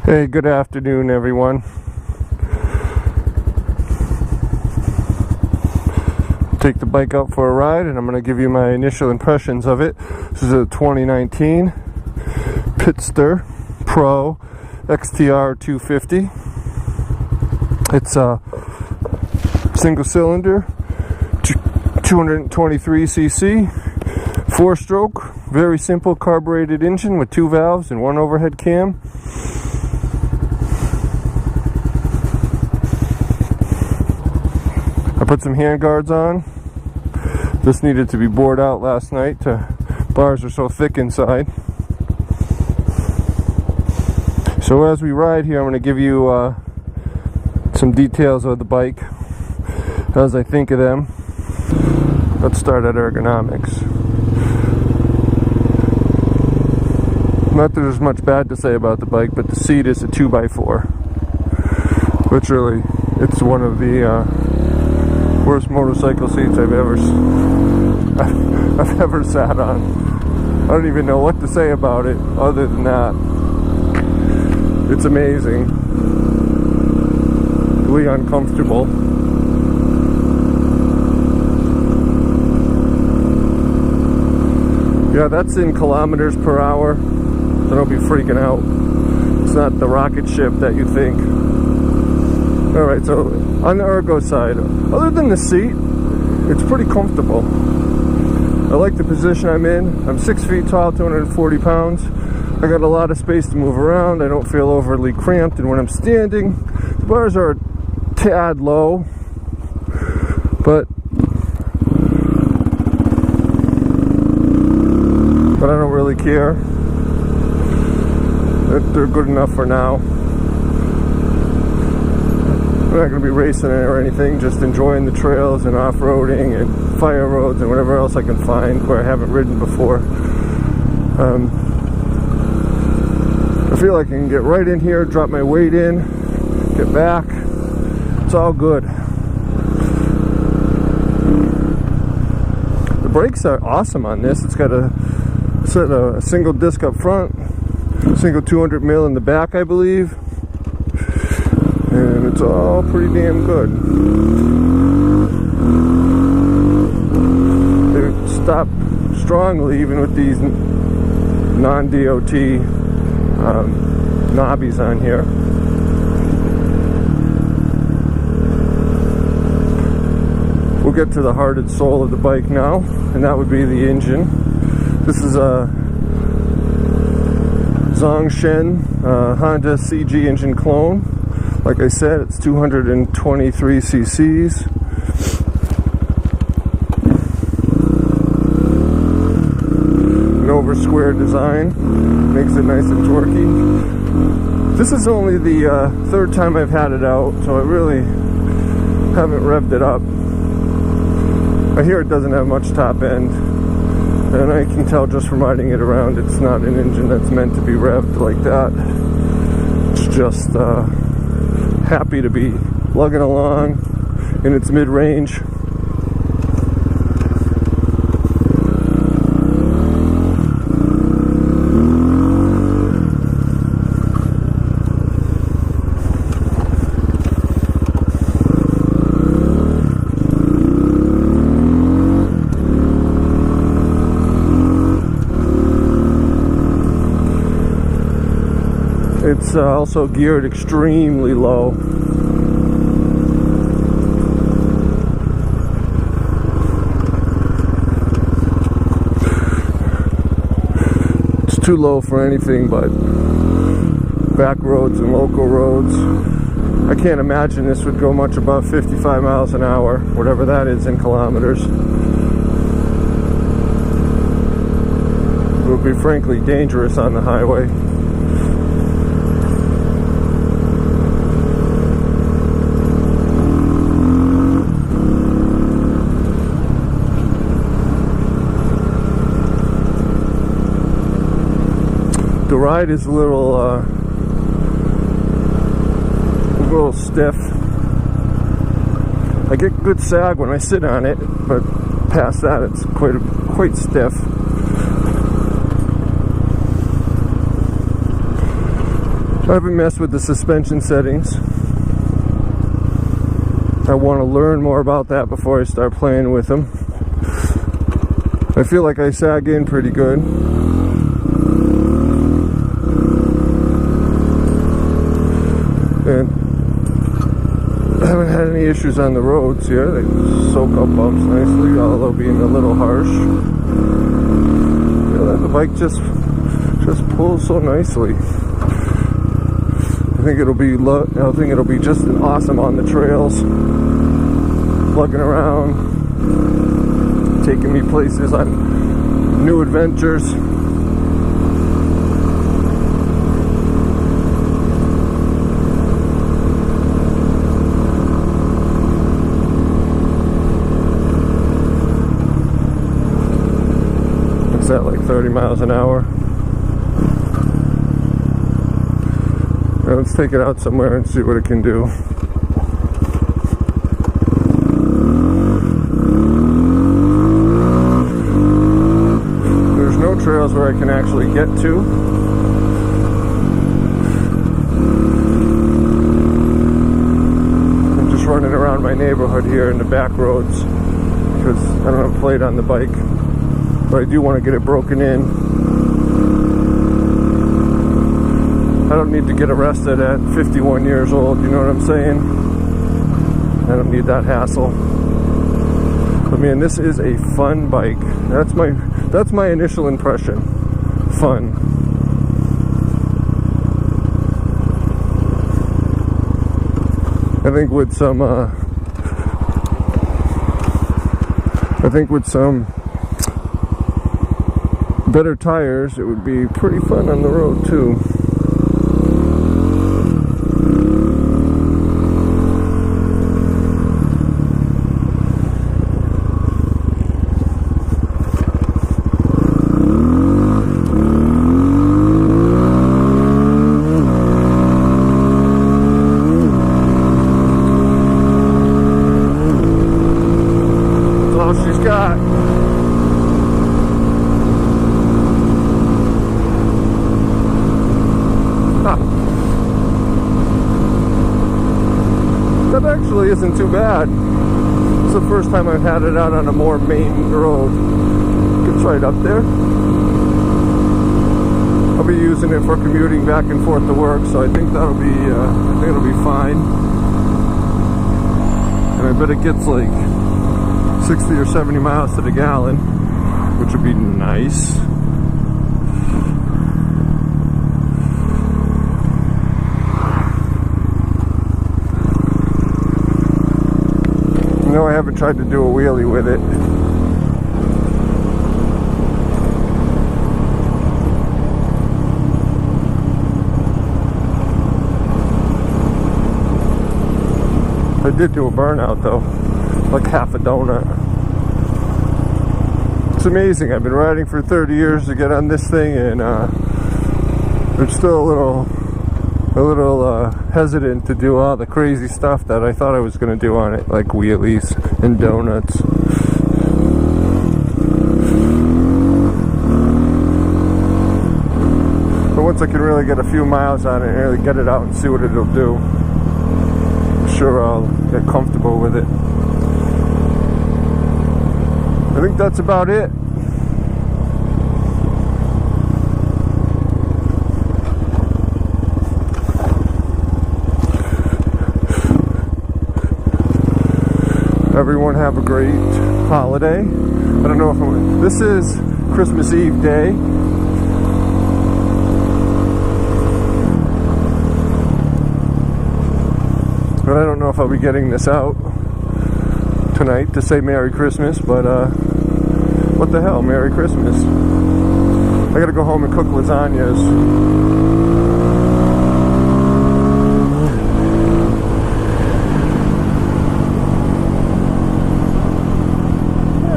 Hey, good afternoon, everyone. Take the bike out for a ride, and I'm going to give you my initial impressions of it. This is a 2019 Pitster Pro XTR 250. It's a single cylinder, 223cc, 4-stroke, very simple carbureted engine with 2 valves and 1 overhead cam. I put some hand guards on. This needed to be bored out last night. Bars are so thick inside. So as we ride here, I'm going to give you some details of the bike as I think of them. Let's start at ergonomics. Not that there's much bad to say about the bike, but the seat is a 2x4. Literally, it's one of the worst motorcycle seats I've ever sat on. I don't even know what to say about it other than that. It's amazing. Really uncomfortable. Yeah, that's in kilometers per hour, so don't be freaking out. It's not the rocket ship that you think. Alright, so on the ergo side, other than the seat, it's pretty comfortable. I like the position I'm in. I'm 6 feet tall, 240 pounds. I got a lot of space to move around. I don't feel overly cramped, and when I'm standing, the bars are a tad low, but I don't really care. They're good enough for now. I'm not going to be racing it or anything, just enjoying the trails and off-roading and fire roads and whatever else I can find where I haven't ridden before. I feel like I can get right in here, drop my weight in, get back. It's all good. The brakes are awesome on this. It's got a single disc up front, single 200mm in the back, I believe. And it's all pretty damn good. They stop strongly even with these non-DOT knobbies on here. We'll get to the heart and soul of the bike now, and that would be the engine. This is a Zongshen Honda CG engine clone. Like I said, it's 223 cc's. An over square design makes it nice and torquey. This is only the third time I've had it out, so I really haven't revved it up. I hear it doesn't have much top end, and I can tell just from riding it around it's not an engine that's meant to be revved like that. It's just happy to be lugging along in its mid-range. It's also geared extremely low. It's too low for anything but back roads and local roads. I can't imagine this would go much above 55 miles an hour, whatever that is in kilometers. It would be frankly dangerous on the highway. The ride is a little stiff. I get good sag when I sit on it, but past that it's quite stiff. I haven't messed with the suspension settings. I want to learn more about that before I start playing with them. I feel like I sag in pretty good. And I haven't had any issues on the roads here. They soak up bumps nicely, although being a little harsh. Yeah, the bike just pulls so nicely. I think it'll be just awesome on the trails, lugging around, taking me places on new adventures. What's that, like 30 miles an hour? Now let's take it out somewhere and see what it can do. There's no trails where I can actually get to. I'm just running around my neighborhood here in the back roads because I don't have a plate on the bike, but I do want to get it broken in. I don't need to get arrested at 51 years old, you know what I'm saying? I don't need that hassle. But man, this is a fun bike. That's my initial impression. Fun. I think with some better tires, it would be pretty fun on the road too. That actually isn't too bad. It's the first time I've had it out on a more main road. It's right up there. I'll be using it for commuting back and forth to work, so I think it'll be fine. And I bet it gets like 60 or 70 miles to the gallon, which would be nice. No, I haven't tried to do a wheelie with it. I did do a burnout though, like half a donut. It's amazing. I've been riding for 30 years to get on this thing, and I'm still a little hesitant to do all the crazy stuff that I thought I was going to do on it, like wheelies and donuts. But once I can really get a few miles on it and really get it out and see what it'll do, I'm sure I'll get comfortable with it. I think that's about it. Everyone have a great holiday. I don't know if this is Christmas Eve day. But I don't know if I'll be getting this out tonight to say Merry Christmas, but what the hell, Merry Christmas. I gotta go home and cook lasagnas.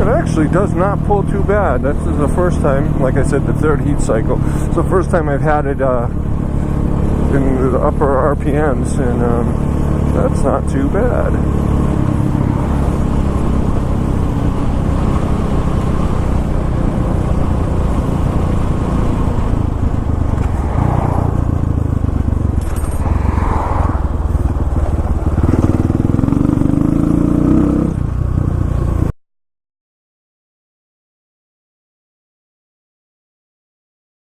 Actually does not pull too bad. This is the first time, like I said, the third heat cycle. It's the first time I've had it in the upper RPMs, and that's not too bad.